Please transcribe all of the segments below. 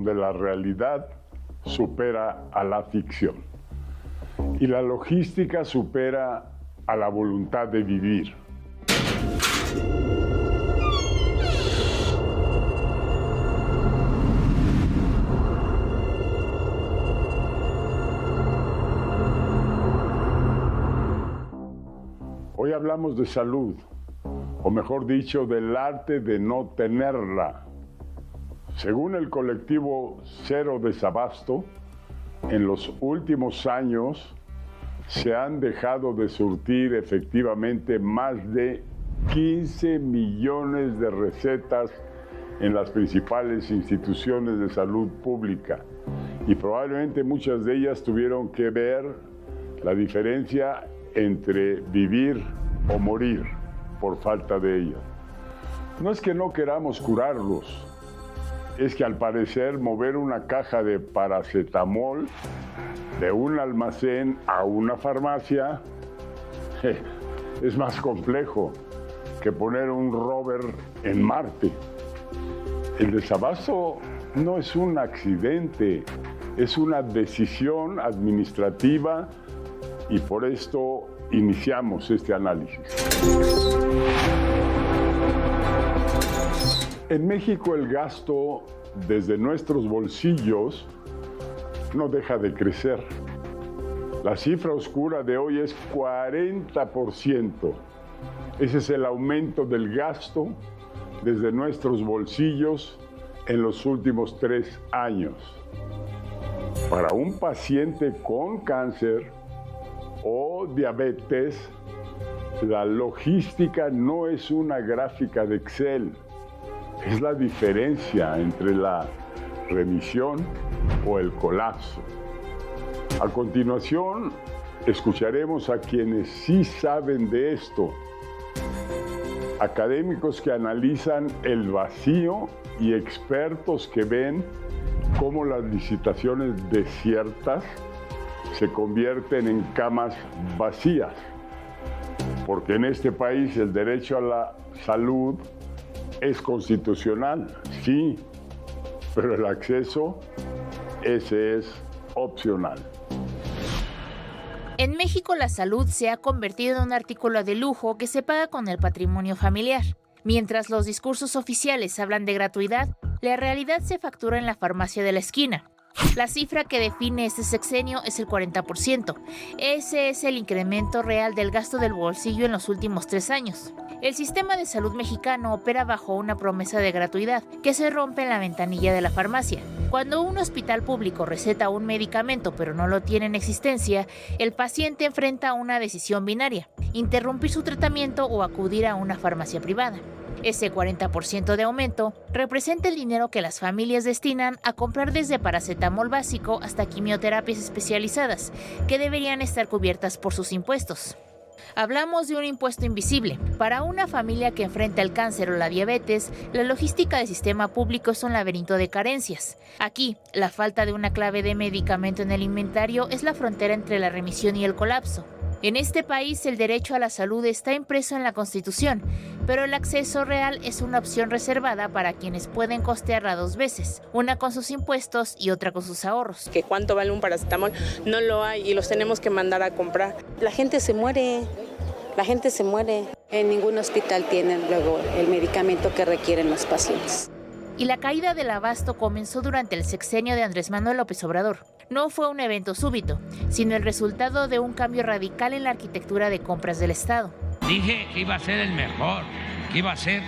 donde la realidad supera a la ficción y la logística supera a la voluntad de vivir. Hoy hablamos de salud, o mejor dicho, del arte de no tenerla. Según el colectivo Cero Desabasto, en los últimos años se han dejado de surtir efectivamente más de 15 millones de recetas en las principales instituciones de salud pública y probablemente muchas de ellas tuvieron que ver la diferencia entre vivir o morir por falta de ellas. No es que no queramos curarlos, es que al parecer mover una caja de paracetamol de un almacén a una farmacia es más complejo que poner un rover en Marte. El desabasto no es un accidente, es una decisión administrativa y por esto iniciamos este análisis. En México el gasto desde nuestros bolsillos no deja de crecer. La cifra oscura de hoy es 40%. Ese es el aumento del gasto desde nuestros bolsillos en los últimos 3 años. Para un paciente con cáncer o diabetes, la logística no es una gráfica de Excel. Es la diferencia entre la remisión o el colapso. A continuación, escucharemos a quienes sí saben de esto. Académicos que analizan el vacío y expertos que ven cómo las licitaciones desiertas se convierten en camas vacías. Porque en este país el derecho a la salud es constitucional, sí, pero el acceso, ese es opcional. En México la salud se ha convertido en un artículo de lujo que se paga con el patrimonio familiar. Mientras los discursos oficiales hablan de gratuidad, la realidad se factura en la farmacia de la esquina. La cifra que define este sexenio es el 40%. Ese es el incremento real del gasto del bolsillo en los últimos 3 años. El sistema de salud mexicano opera bajo una promesa de gratuidad que se rompe en la ventanilla de la farmacia. Cuando un hospital público receta un medicamento pero no lo tiene en existencia, el paciente enfrenta una decisión binaria: interrumpir su tratamiento o acudir a una farmacia privada. Ese 40% de aumento representa el dinero que las familias destinan a comprar desde paracetamol básico hasta quimioterapias especializadas, que deberían estar cubiertas por sus impuestos. Hablamos de un impuesto invisible. Para una familia que enfrenta el cáncer o la diabetes, la logística del sistema público es un laberinto de carencias. Aquí, la falta de una clave de medicamento en el inventario es la frontera entre la remisión y el colapso. En este país, el derecho a la salud está impreso en la Constitución, pero el acceso real es una opción reservada para quienes pueden costearla 2 veces, una con sus impuestos y otra con sus ahorros. Que cuánto vale un paracetamol, no lo hay y los tenemos que mandar a comprar. La gente se muere. En ningún hospital tienen luego el medicamento que requieren los pacientes. Y la caída del abasto comenzó durante el sexenio de Andrés Manuel López Obrador. No fue un evento súbito, sino el resultado de un cambio radical en la arquitectura de compras del Estado. Dije que iba a ser el mejor, que iba a ser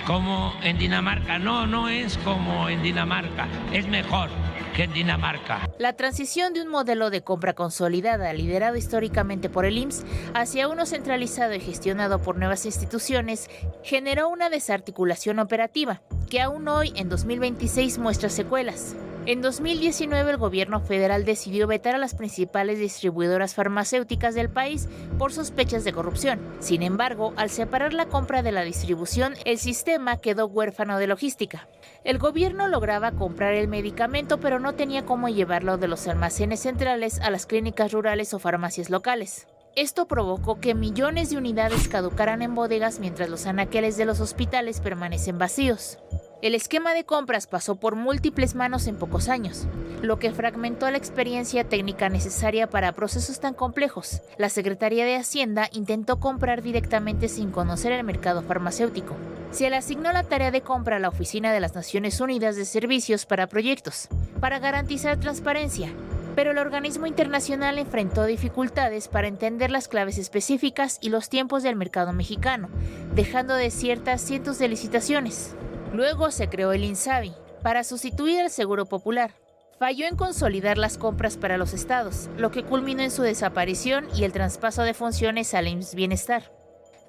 como en Dinamarca. No es como en Dinamarca, es mejor que en Dinamarca. La transición de un modelo de compra consolidada, liderado históricamente por el IMSS, hacia uno centralizado y gestionado por nuevas instituciones, generó una desarticulación operativa, que aún hoy, en 2026, muestra secuelas. En 2019, el gobierno federal decidió vetar a las principales distribuidoras farmacéuticas del país por sospechas de corrupción. Sin embargo, al separar la compra de la distribución, el sistema quedó huérfano de logística. El gobierno lograba comprar el medicamento, pero no tenía cómo llevarlo de los almacenes centrales a las clínicas rurales o farmacias locales. Esto provocó que millones de unidades caducaran en bodegas mientras los anaqueles de los hospitales permanecen vacíos. El esquema de compras pasó por múltiples manos en pocos años, lo que fragmentó la experiencia técnica necesaria para procesos tan complejos. La Secretaría de Hacienda intentó comprar directamente sin conocer el mercado farmacéutico. Se le asignó la tarea de compra a la Oficina de las Naciones Unidas de Servicios para Proyectos, para garantizar transparencia, pero el organismo internacional enfrentó dificultades para entender las claves específicas y los tiempos del mercado mexicano, dejando desiertas cientos de licitaciones. Luego se creó el INSABI, para sustituir al Seguro Popular. Falló en consolidar las compras para los estados, lo que culminó en su desaparición y el traspaso de funciones al IMSS Bienestar.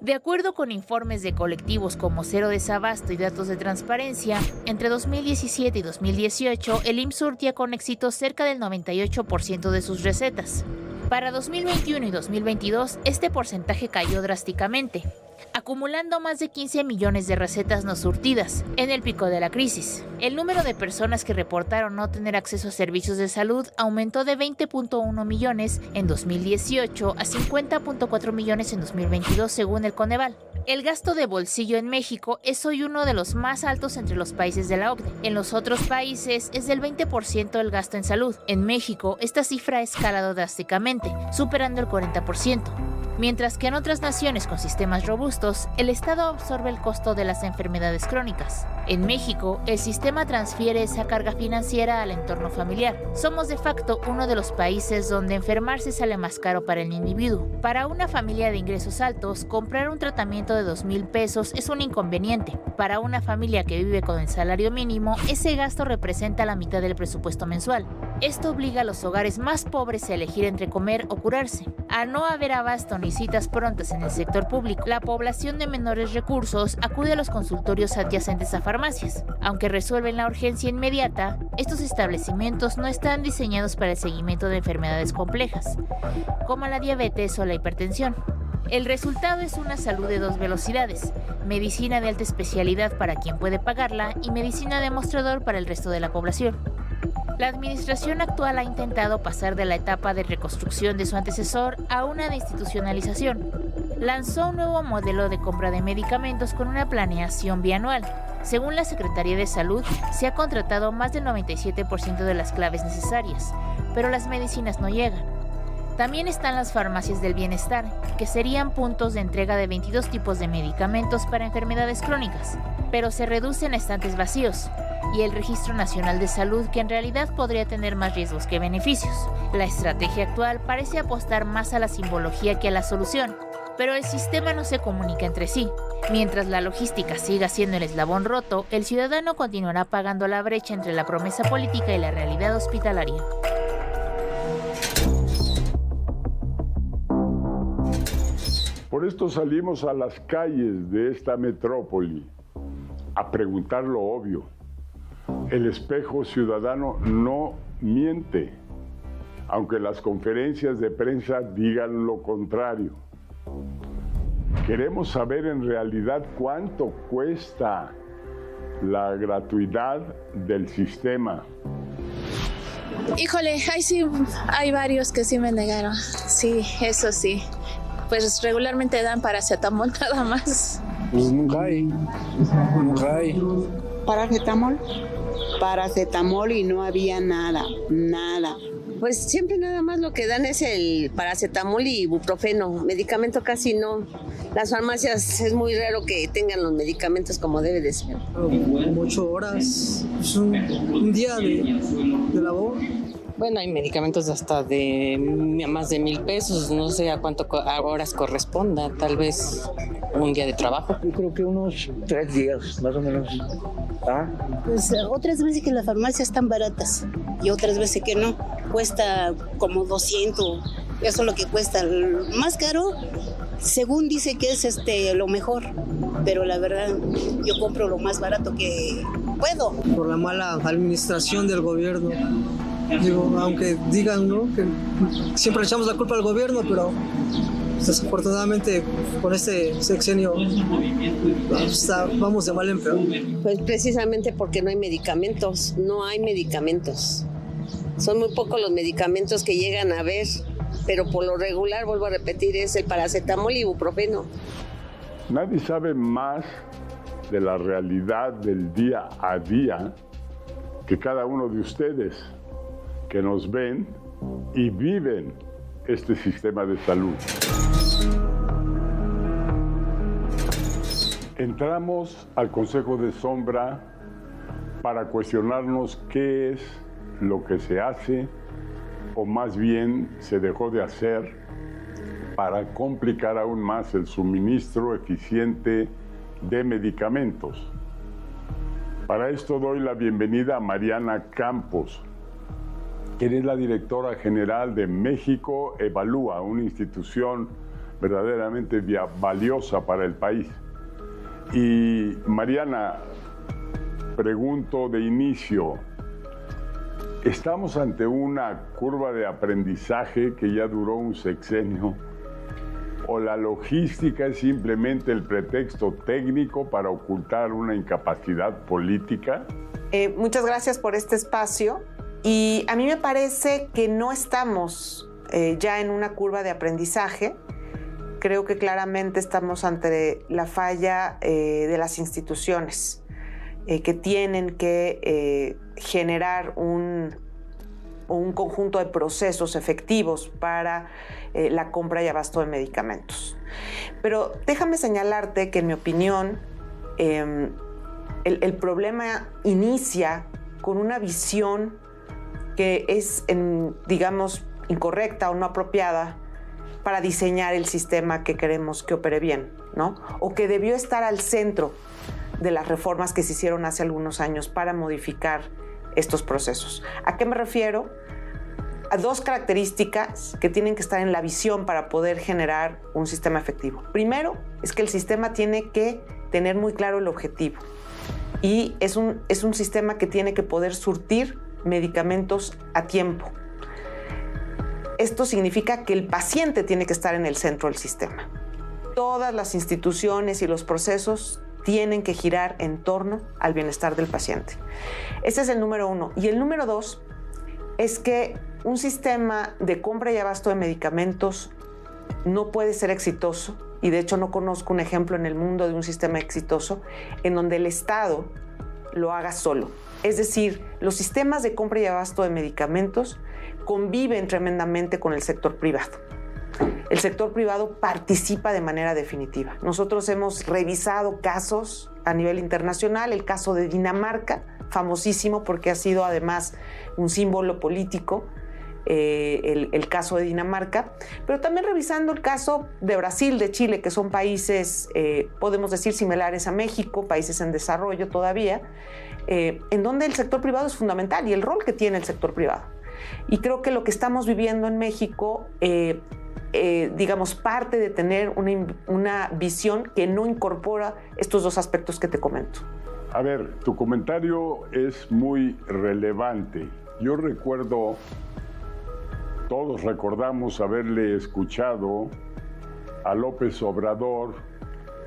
De acuerdo con informes de colectivos como Cero Desabasto y datos de transparencia, entre 2017 y 2018 el IMSS surtía con éxito cerca del 98% de sus recetas. Para 2021 y 2022 este porcentaje cayó drásticamente, acumulando más de 15 millones de recetas no surtidas en el pico de la crisis. El número de personas que reportaron no tener acceso a servicios de salud aumentó de 20.1 millones en 2018 a 50.4 millones en 2022 según el Coneval. El gasto de bolsillo en México es hoy uno de los más altos entre los países de la OCDE. En los otros países es del 20% el gasto en salud. En México, esta cifra ha escalado drásticamente, superando el 40%. Mientras que en otras naciones con sistemas robustos, el Estado absorbe el costo de las enfermedades crónicas. En México, el sistema transfiere esa carga financiera al entorno familiar. Somos de facto uno de los países donde enfermarse sale más caro para el individuo. Para una familia de ingresos altos, comprar un tratamiento de 2,000 pesos es un inconveniente. Para una familia que vive con el salario mínimo, ese gasto representa la mitad del presupuesto mensual. Esto obliga a los hogares más pobres a elegir entre comer o curarse. Al no haber abasto ni citas prontas en el sector público, la población de menores recursos acude a los consultorios adyacentes a farmacias. Aunque resuelven la urgencia inmediata, estos establecimientos no están diseñados para el seguimiento de enfermedades complejas, como la diabetes o la hipertensión. El resultado es una salud de dos velocidades: medicina de alta especialidad para quien puede pagarla y medicina de mostrador para el resto de la población. La administración actual ha intentado pasar de la etapa de reconstrucción de su antecesor a una de institucionalización. Lanzó un nuevo modelo de compra de medicamentos con una planeación bianual. Según la Secretaría de Salud, se ha contratado más del 97% de las claves necesarias, pero las medicinas no llegan. También están las farmacias del bienestar, que serían puntos de entrega de 22 tipos de medicamentos para enfermedades crónicas, pero se reducen a estantes vacíos, y el Registro Nacional de Salud, que en realidad podría tener más riesgos que beneficios. La estrategia actual parece apostar más a la simbología que a la solución, pero el sistema no se comunica entre sí. Mientras la logística siga siendo el eslabón roto, el ciudadano continuará pagando la brecha entre la promesa política y la realidad hospitalaria. Por esto salimos a las calles de esta metrópoli a preguntar lo obvio. El espejo ciudadano no miente, aunque las conferencias de prensa digan lo contrario. Queremos saber en realidad cuánto cuesta la gratuidad del sistema. Híjole, hay varios que sí me negaron. Sí, eso sí. Pues regularmente dan paracetamol nada más. Pues nunca hay. Paracetamol y no había nada. Pues siempre nada más lo que dan es el paracetamol y ibuprofeno, medicamento casi no. Las farmacias es muy raro que tengan los medicamentos como debe de ser. 8 horas, es un día de labor. Bueno, hay medicamentos hasta de más de 1,000 pesos, no sé a cuánto horas corresponda, tal vez un día de trabajo. Yo creo que unos 3 días, más o menos. Pues otras veces que las farmacias están baratas y otras veces que no. Cuesta como 200, eso es lo que cuesta. El más caro, según dice que es lo mejor, pero la verdad yo compro lo más barato que puedo. Por la mala administración del gobierno. Digo, aunque digan, ¿no?, que siempre le echamos la culpa al gobierno, pero desafortunadamente con este sexenio vamos de mal en peor. Pues precisamente porque no hay medicamentos. Son muy pocos los medicamentos que llegan a ver, pero por lo regular, vuelvo a repetir, es el paracetamol y ibuprofeno. Nadie sabe más de la realidad del día a día que cada uno de ustedes que nos ven y viven este sistema de salud. Entramos al Consejo de Sombra para cuestionarnos qué es lo que se hace, o más bien se dejó de hacer, para complicar aún más el suministro eficiente de medicamentos. Para esto doy la bienvenida a Mariana Campos, quien es la directora general de México Evalúa, una institución verdaderamente valiosa para el país. Y Mariana, pregunto de inicio, ¿estamos ante una curva de aprendizaje que ya duró un sexenio? ¿O la logística es simplemente el pretexto técnico para ocultar una incapacidad política? Muchas gracias por este espacio. Y a mí me parece que no estamos ya en una curva de aprendizaje. Creo que claramente estamos ante la falla de las instituciones que tienen que generar un conjunto de procesos efectivos para la compra y abasto de medicamentos. Pero déjame señalarte que, en mi opinión, el problema inicia con una visión que es, digamos, incorrecta o no apropiada para diseñar el sistema que queremos que opere bien, ¿no? O que debió estar al centro de las reformas que se hicieron hace algunos años para modificar estos procesos. ¿A qué me refiero? A dos características que tienen que estar en la visión para poder generar un sistema efectivo. Primero, es que el sistema tiene que tener muy claro el objetivo, y es un sistema que tiene que poder surtir medicamentos a tiempo. Esto significa que el paciente tiene que estar en el centro del sistema. Todas las instituciones y los procesos tienen que girar en torno al bienestar del paciente. Ese es el número uno. Y el número dos es que un sistema de compra y abasto de medicamentos no puede ser exitoso, y de hecho no conozco un ejemplo en el mundo de un sistema exitoso en donde el Estado lo haga solo. Es decir, los sistemas de compra y abasto de medicamentos conviven tremendamente con el sector privado. El sector privado participa de manera definitiva. Nosotros hemos revisado casos a nivel internacional, el caso de Dinamarca, famosísimo porque ha sido además un símbolo político, el caso de Dinamarca, pero también revisando el caso de Brasil, de Chile, que son países, podemos decir, similares a México, países en desarrollo todavía, en donde el sector privado es fundamental y el rol que tiene el sector privado. Y creo que lo que estamos viviendo en México, digamos, parte de tener una visión que no incorpora estos dos aspectos que te comento. A ver, tu comentario es muy relevante. Yo recuerdo, todos recordamos haberle escuchado a López Obrador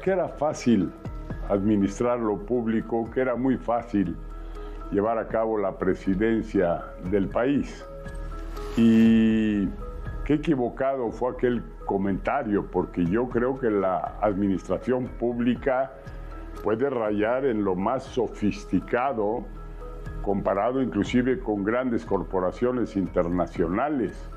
que era fácil administrar lo público, que era muy fácil llevar a cabo la presidencia del país. Y qué equivocado fue aquel comentario, porque yo creo que la administración pública puede rayar en lo más sofisticado, comparado inclusive con grandes corporaciones internacionales.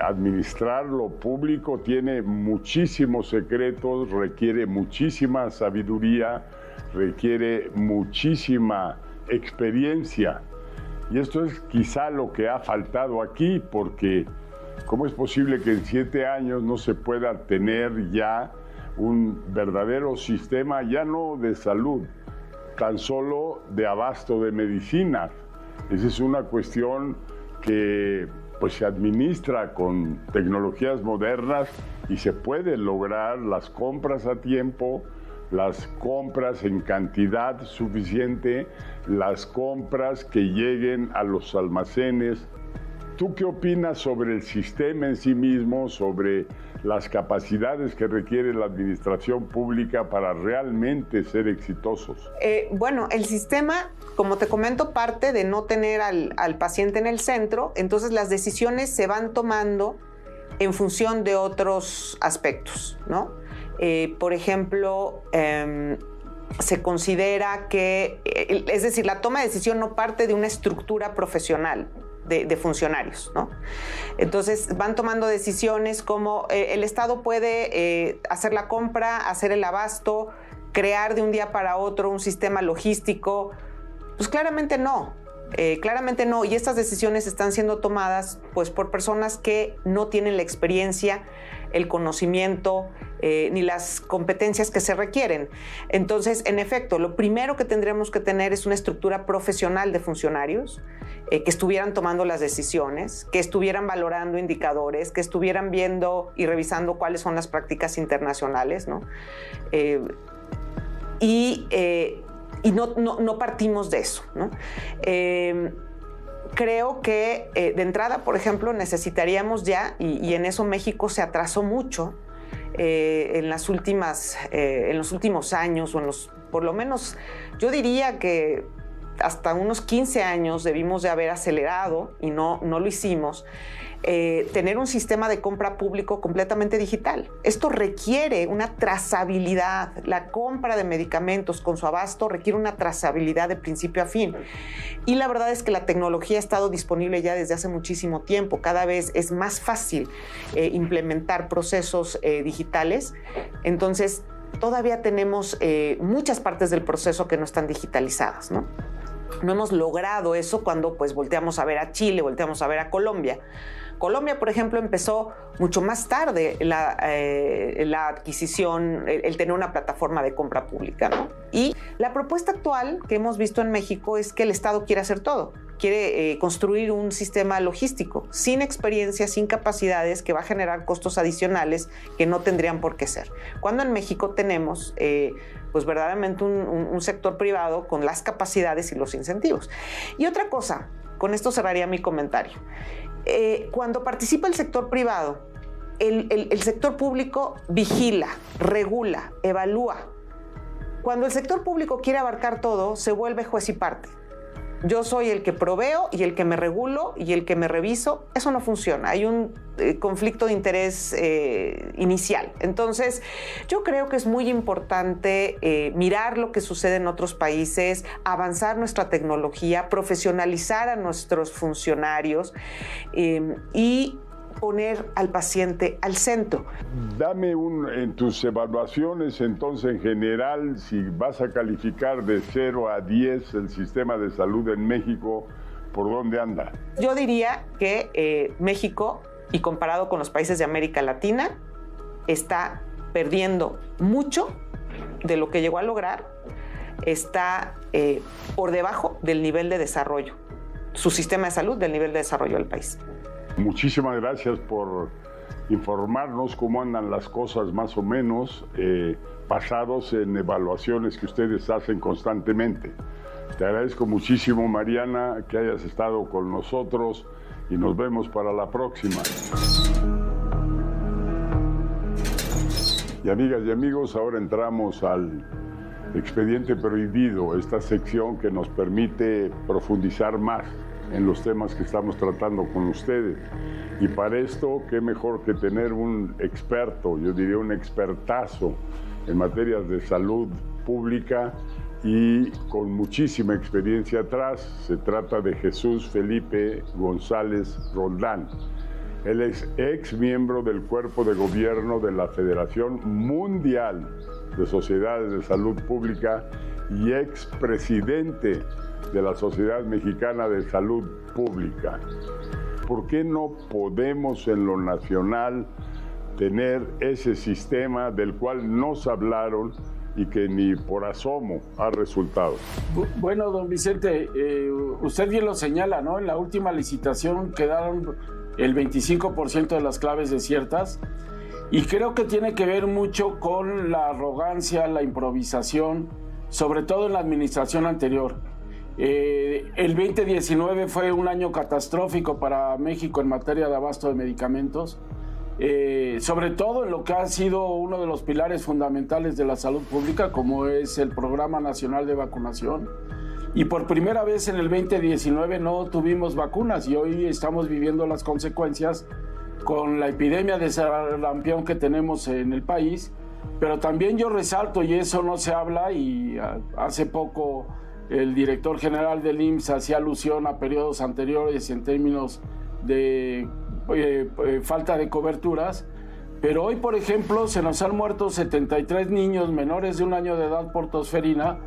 Administrar lo público tiene muchísimos secretos, requiere muchísima sabiduría, requiere muchísima experiencia. Y esto es quizá lo que ha faltado aquí, porque ¿cómo es posible que en 7 años no se pueda tener ya un verdadero sistema, ya no de salud, tan solo de abasto de medicinas? Esa es una cuestión que pues se administra con tecnologías modernas y se puede lograr las compras a tiempo, las compras en cantidad suficiente, las compras que lleguen a los almacenes. ¿Tú qué opinas sobre el sistema en sí mismo, sobre las capacidades que requiere la administración pública para realmente ser exitosos? Bueno, el sistema, como te comento, parte de no tener al paciente en el centro, entonces las decisiones se van tomando en función de otros aspectos, ¿no? Por ejemplo, se considera que, es decir, la toma de decisión no parte de una estructura profesional de funcionarios, ¿no? Entonces van tomando decisiones como el Estado puede hacer la compra, hacer el abasto, crear de un día para otro un sistema logístico. Pues claramente no. Y estas decisiones están siendo tomadas pues, por personas que no tienen la experiencia, el conocimiento ni las competencias que se requieren. Entonces, en efecto, lo primero que tendríamos que tener es una estructura profesional de funcionarios que estuvieran tomando las decisiones, que estuvieran valorando indicadores, que estuvieran viendo y revisando cuáles son las prácticas internacionales, ¿no? Y no partimos de eso, ¿no? Creo que de entrada, por ejemplo, necesitaríamos ya, y en eso México se atrasó mucho en los últimos años, por lo menos yo diría que hasta unos 15 años debimos de haber acelerado y no lo hicimos. Tener un sistema de compra público completamente digital. Esto requiere una trazabilidad. La compra de medicamentos con su abasto requiere una trazabilidad de principio a fin. Y la verdad es que la tecnología ha estado disponible ya desde hace muchísimo tiempo. Cada vez es más fácil implementar procesos digitales. Entonces, todavía tenemos muchas partes del proceso que no están digitalizadas, ¿no? No hemos logrado eso cuando pues volteamos a ver a Chile, volteamos a ver a Colombia. Colombia, por ejemplo, empezó mucho más tarde la adquisición, el tener una plataforma de compra pública, ¿no? Y la propuesta actual que hemos visto en México es que el Estado quiere hacer todo. Quiere construir un sistema logístico sin experiencia, sin capacidades, que va a generar costos adicionales que no tendrían por qué ser. Cuando en México tenemos pues verdaderamente un sector privado con las capacidades y los incentivos. Y otra cosa, con esto cerraría mi comentario. Cuando participa el sector privado, el sector público vigila, regula, evalúa. Cuando el sector público quiere abarcar todo, se vuelve juez y parte. Yo soy el que proveo y el que me regulo y el que me reviso. Eso no funciona. Hay un conflicto de interés inicial. Entonces, yo creo que es muy importante mirar lo que sucede en otros países, avanzar nuestra tecnología, profesionalizar a nuestros funcionarios y poner al paciente al centro. Dame en tus evaluaciones, entonces, en general, si vas a calificar de 0 a 10 el sistema de salud en México, ¿por dónde anda? Yo diría que México, y comparado con los países de América Latina, está perdiendo mucho de lo que llegó a lograr, está por debajo del nivel de desarrollo, su sistema de salud, del nivel de desarrollo del país. Muchísimas gracias por informarnos cómo andan las cosas más o menos, basados en evaluaciones que ustedes hacen constantemente. Te agradezco muchísimo, Mariana, que hayas estado con nosotros y nos vemos para la próxima. Y amigas y amigos, ahora entramos al Expediente Prohibido, esta sección que nos permite profundizar más en los temas que estamos tratando con ustedes. Y para esto, qué mejor que tener un experto, yo diría un expertazo en materias de salud pública y con muchísima experiencia atrás. Se trata de Jesús Felipe González Roldán. Él es ex miembro del Cuerpo de Gobierno de la Federación Mundial de Sociedades de Salud Pública y ex presidente de la Sociedad Mexicana de Salud Pública. ¿Por qué no podemos en lo nacional tener ese sistema del cual nos hablaron y que ni por asomo ha resultado? Bueno, don Vicente, usted bien lo señala, ¿no? En la última licitación quedaron el 25% de las claves desiertas y creo que tiene que ver mucho con la arrogancia, la improvisación, sobre todo en la administración anterior. El 2019 fue un año catastrófico para México en materia de abasto de medicamentos, sobre todo en lo que ha sido uno de los pilares fundamentales de la salud pública, como es el Programa Nacional de Vacunación. Y por primera vez en el 2019 no tuvimos vacunas y hoy estamos viviendo las consecuencias con la epidemia de sarampión que tenemos en el país, Pero también yo resalto, y eso no se habla, y hace poco el director general del IMSS hacía alusión a periodos anteriores en términos de falta de coberturas, pero hoy, por ejemplo, se nos han muerto 73 niños menores de 1 año de edad por tosferina,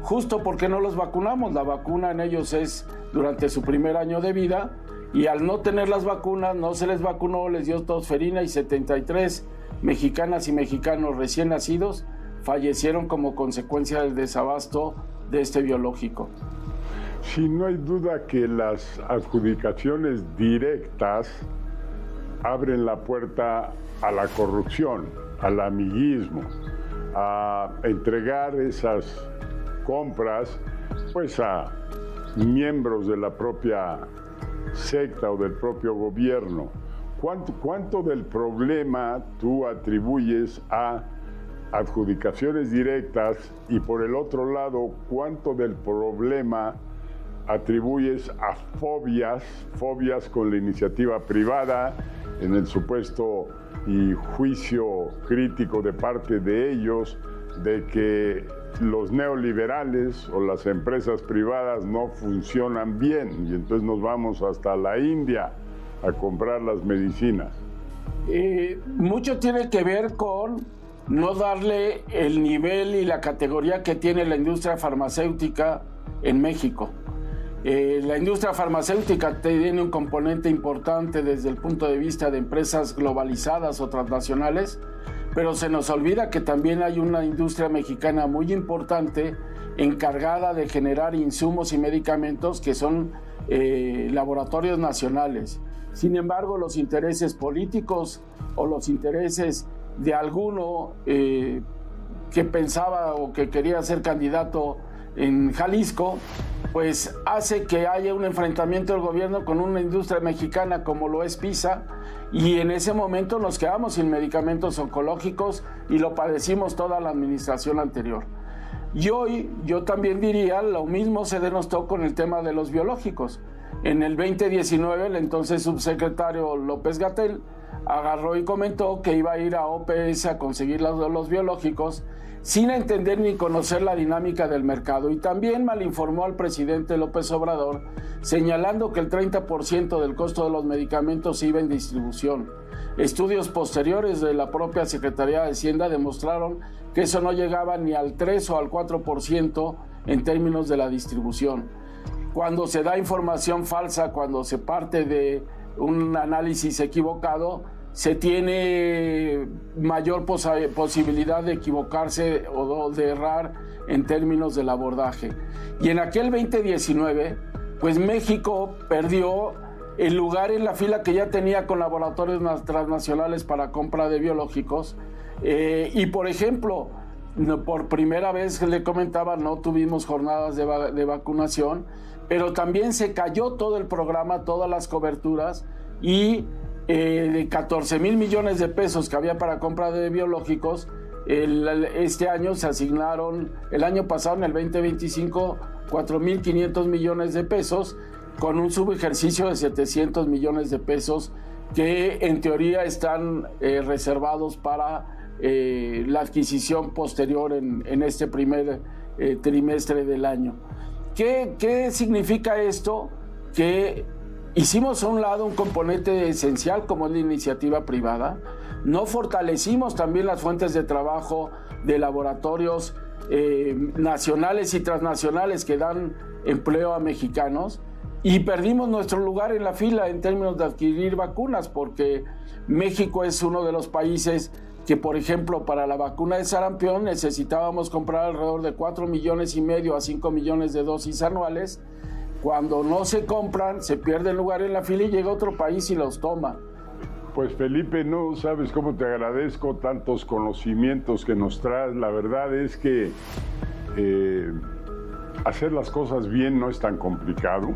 justo porque no los vacunamos. La vacuna en ellos es durante su primer año de vida, y al no tener las vacunas, no se les vacunó, les dio tosferina, y 73 mexicanas y mexicanos recién nacidos fallecieron como consecuencia del desabasto de este biológico. Sí, no hay duda que las adjudicaciones directas abren la puerta a la corrupción, al amiguismo, a entregar esas compras pues a miembros de la propia secta o del propio gobierno. ¿Cuánto del problema tú atribuyes a adjudicaciones directas y por el otro lado, cuánto del problema atribuyes a fobias con la iniciativa privada, en el supuesto y juicio crítico de parte de ellos de que los neoliberales o las empresas privadas no funcionan bien y entonces nos vamos hasta la India a comprar las medicinas? Mucho tiene que ver con no darle el nivel y la categoría que tiene la industria farmacéutica en México. La industria farmacéutica tiene un componente importante desde el punto de vista de empresas globalizadas o transnacionales, pero se nos olvida que también hay una industria mexicana muy importante encargada de generar insumos y medicamentos que son laboratorios nacionales. Sin embargo, los intereses políticos o los intereses de alguno que pensaba o que quería ser candidato en Jalisco, pues hace que haya un enfrentamiento del gobierno con una industria mexicana como lo es PISA, y en ese momento nos quedamos sin medicamentos oncológicos y lo padecimos toda la administración anterior. Y hoy yo también diría, lo mismo se denostó con el tema de los biológicos. En el 2019, el entonces subsecretario López-Gatell agarró y comentó que iba a ir a OPS a conseguir los biológicos sin entender ni conocer la dinámica del mercado, y también malinformó al presidente López Obrador señalando que el 30% del costo de los medicamentos iba en distribución. Estudios posteriores de la propia Secretaría de Hacienda demostraron que eso no llegaba ni al 3 o al 4% en términos de la distribución. Cuando se da información falsa, cuando se parte de un análisis equivocado, se tiene mayor posibilidad de equivocarse o de errar en términos del abordaje. Y en aquel 2019, pues México perdió el lugar en la fila que ya tenía con laboratorios transnacionales para compra de biológicos. Y por ejemplo, por primera vez, le comentaba, no tuvimos jornadas de vacunación, pero también se cayó todo el programa, todas las coberturas, y de 14,000 millones de pesos que había para compra de biológicos, este año se asignaron, el año pasado, en el 2025, 4,500 millones de pesos, con un subejercicio de 700 millones de pesos que en teoría están reservados para la adquisición posterior en este primer trimestre del año. ¿Qué significa esto? Que hicimos a un lado un componente esencial como es la iniciativa privada, no fortalecimos también las fuentes de trabajo de laboratorios nacionales y transnacionales que dan empleo a mexicanos, y perdimos nuestro lugar en la fila en términos de adquirir vacunas, porque México es uno de los países que, por ejemplo, para la vacuna de sarampión necesitábamos comprar alrededor de 4,5 millones a 5 millones de dosis anuales. Cuando no se compran, se pierde el lugar en la fila y llega otro país y los toma. Pues Felipe, no sabes cómo te agradezco tantos conocimientos que nos traes. La verdad es que hacer las cosas bien no es tan complicado,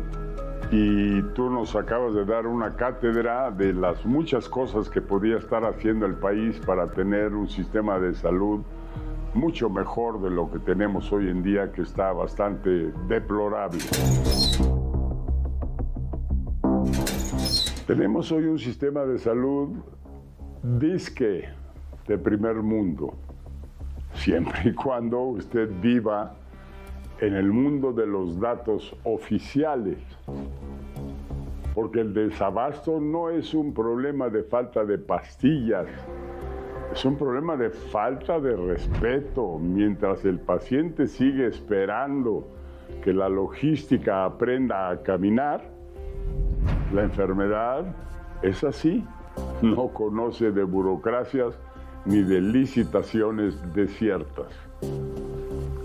y tú nos acabas de dar una cátedra de las muchas cosas que podría estar haciendo el país para tener un sistema de salud mucho mejor de lo que tenemos hoy en día, que está bastante deplorable. Tenemos hoy un sistema de salud disque de primer mundo, siempre y cuando usted viva en el mundo de los datos oficiales. Porque el desabasto no es un problema de falta de pastillas, es un problema de falta de respeto. Mientras el paciente sigue esperando que la logística aprenda a caminar, la enfermedad es así, no conoce de burocracias ni de licitaciones desiertas.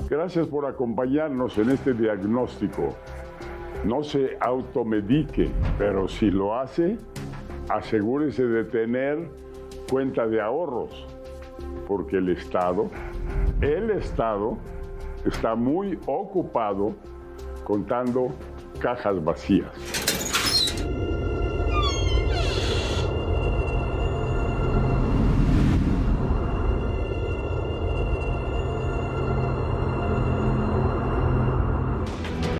Gracias por acompañarnos en este diagnóstico. No se automedique, pero si lo hace, asegúrese de tener cuenta de ahorros, porque el Estado está muy ocupado contando cajas vacías.